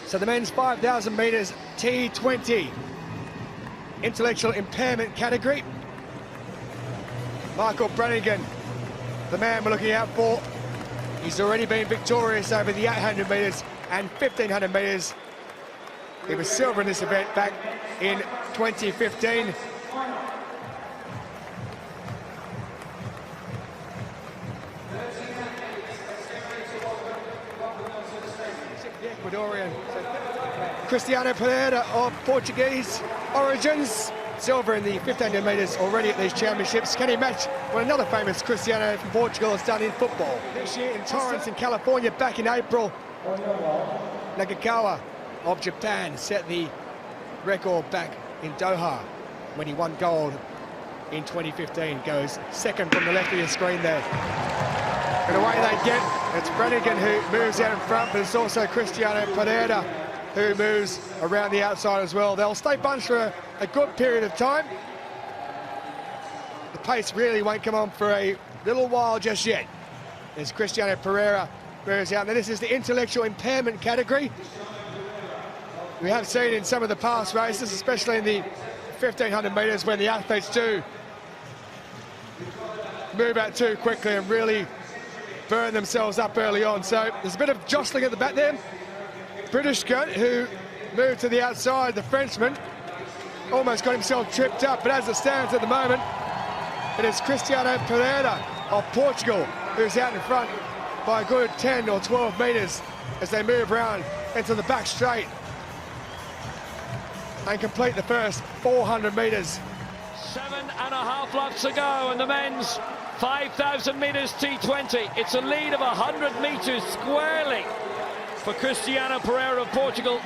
So the men's 5,000 metres T20 intellectual impairment category. Michael Brannigan, the man we're looking out for. He's already been victorious over the 800 metres and 1,500 metres. He was silver in this event back in 2015. The Ecuadorian Cristiano Pereira of Portuguese origins, silver in the 1,500 metres already at these championships. Can he match what another famous Cristiano from Portugal has done in football? This year in Torrance in California back in April, Nagakawa of Japan set the record back in Doha when he won gold in 2015. Goes second from the left of your screen there. And away they get. It's Brannigan who moves out in front, but it's also Cristiano Pereira who moves around the outside as well. They'll stay bunched for a good period of time. The pace really won't come on for a little while just yet, as Cristiano Pereira moves out. Now this is the intellectual impairment category. We have seen in some of the past races, especially in the 1,500 metres, when the athletes do move out too quickly and really burn themselves up early on. So there's a bit of jostling at the back there. British gun who moved to the outside, the Frenchman, almost got himself tripped up, but as it stands at the moment, it is Cristiano Pereira of Portugal who's out in front by a good 10 or 12 metres as they move around into the back straight and complete the first 400 metres. 7.5 laps to go, and the men's 5,000 metres T20. It's a lead of 100 metres squarely for Cristiano Pereira of Portugal,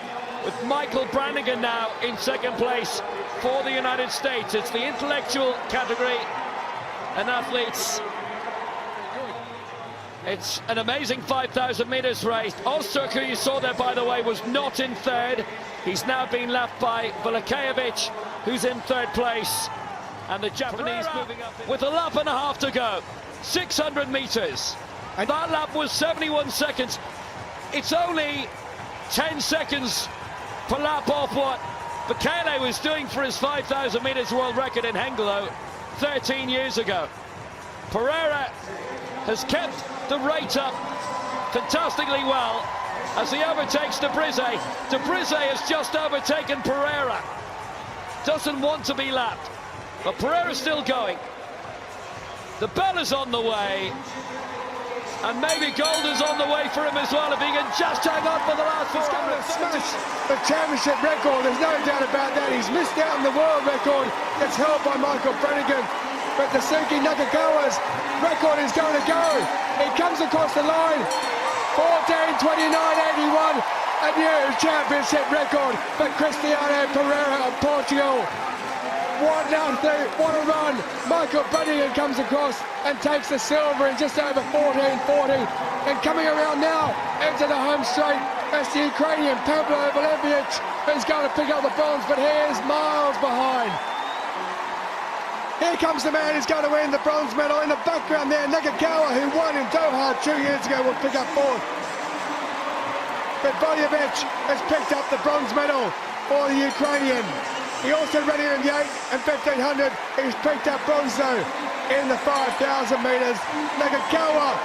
with Michael Brannigan now in second place for the United States. It's the intellectual category, and athletes. It's an amazing 5,000 metres race. Osterk, who you saw there, by the way, was not in third. He's now been lapped by Velikajevic, who's in third place. And the Japanese Pereira moving up with a lap and a half to go. 600 metres. And that lap was 71 seconds. It's only 10 seconds per lap off what Bekele was doing for his 5,000 metres world record in Hengelo 13 years ago. Pereira has kept the rate up fantastically well as he overtakes De Brizet. De Brizet has just overtaken Pereira. Doesn't want to be lapped, but Pereira's still going. The bell is on the way, and maybe gold is on the way for him as well, if he can just hang on for the last 400. He's going to smash the championship record, there's no doubt about that. He's missed out on the world record that's held by Michael Brannigan, but Tasuki Nagakawa's record is going to go. He comes across the line, 14:29.81, a new championship record for Cristiano Pereira of Portugal. What an athlete, what a run. Michael Brannigan comes across and takes the silver in just over 14:40. And coming around now into the home straight, that's the Ukrainian Pavlo Valevic, who's going to pick up the bronze, but he is miles behind. Here comes the man who's going to win the bronze medal. In the background there, Nagakawa, who won in Doha 2 years ago, will pick up fourth. But Valevic has picked up the bronze medal for the Ukrainian. He also ran here in the 8 and 1,500. He's picked up bronze though in the 5,000 metres. Nagakawa,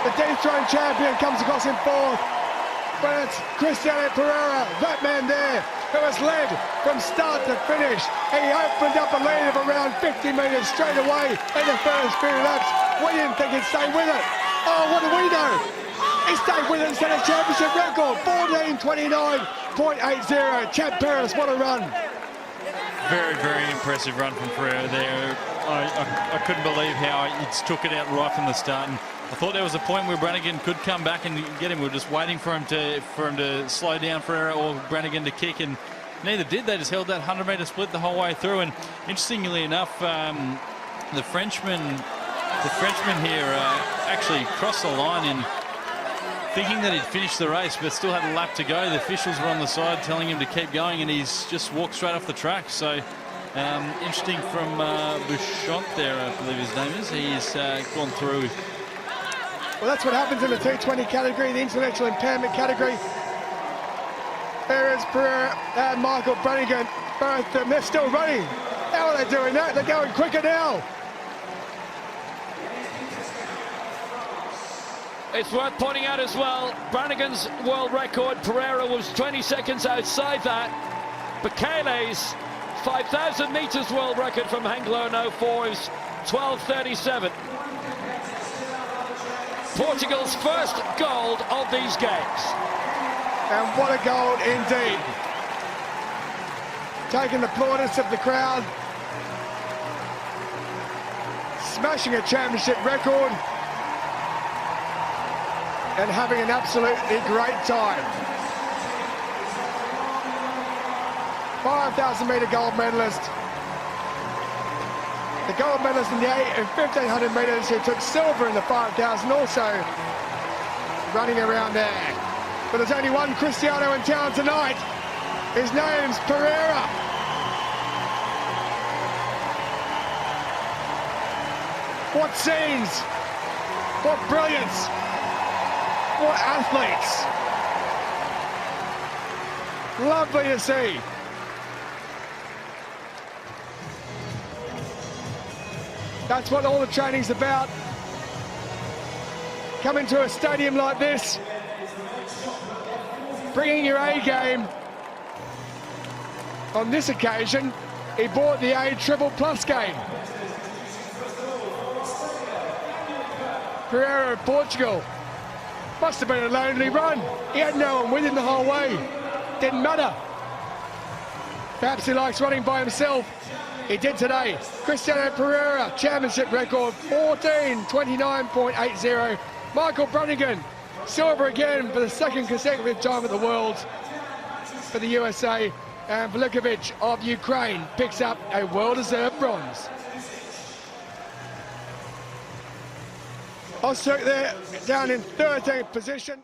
the dethroned champion, comes across in fourth. But it's Cristiano Pereira, that man there, who has led from start to finish. He opened up a lead of around 50 metres straight away in the first few laps. We didn't think he'd stay with it. Oh, what do we know? He stayed with it and set a championship record, 14:29.80. Chad Paris, what a run. Very, very impressive run from Pereira there. I couldn't believe how he took it out right from the start. And I thought there was a point where Brannigan could come back and get him. We were just waiting for him to slow down Pereira or Brannigan to kick, and neither did. They just held that 100-metre split the whole way through. And interestingly enough, the Frenchman here actually crossed the line in thinking that he'd finished the race, but still had a lap to go. The officials were on the side telling him to keep going, and he's just walked straight off the track. So interesting from Bouchon there, I believe his name is. He's gone through. Well, that's what happens in the T20 category, the intellectual impairment category. There is Pereira and Michael Brannigan, both of them. They're still running. How are they doing that? They're going quicker now. It's worth pointing out as well, Brannigan's world record, Pereira was 20 seconds outside that. Bekele's 5,000 metres world record from Hengelo in 04 is 12:37. Portugal's first gold of these games. And what a gold indeed. Taking the plaudits of the crowd. Smashing a championship record. And having an absolutely great time. 5,000 metre gold medalist. The gold medalist in the 8 and 1,500 metres who took silver in the 5,000 also running around there. But there's only one Cristiano in town tonight. His name's Pereira. What scenes, what brilliance, what athletes. Lovely to see. That's what all the training's about. Coming to a stadium like this, bringing your A game. On this occasion, he bought the A triple plus game. Pereira of Portugal. Must have been a lonely run. He had no one with him the whole way. Didn't matter. Perhaps he likes running by himself. He did today. Cristiano Pereira, championship record, 14:29.80. Michael Brannigan, silver again for the second consecutive time at the Worlds for the USA. And Velikovic of Ukraine picks up a well-deserved bronze. Osturk there, down in 13th position.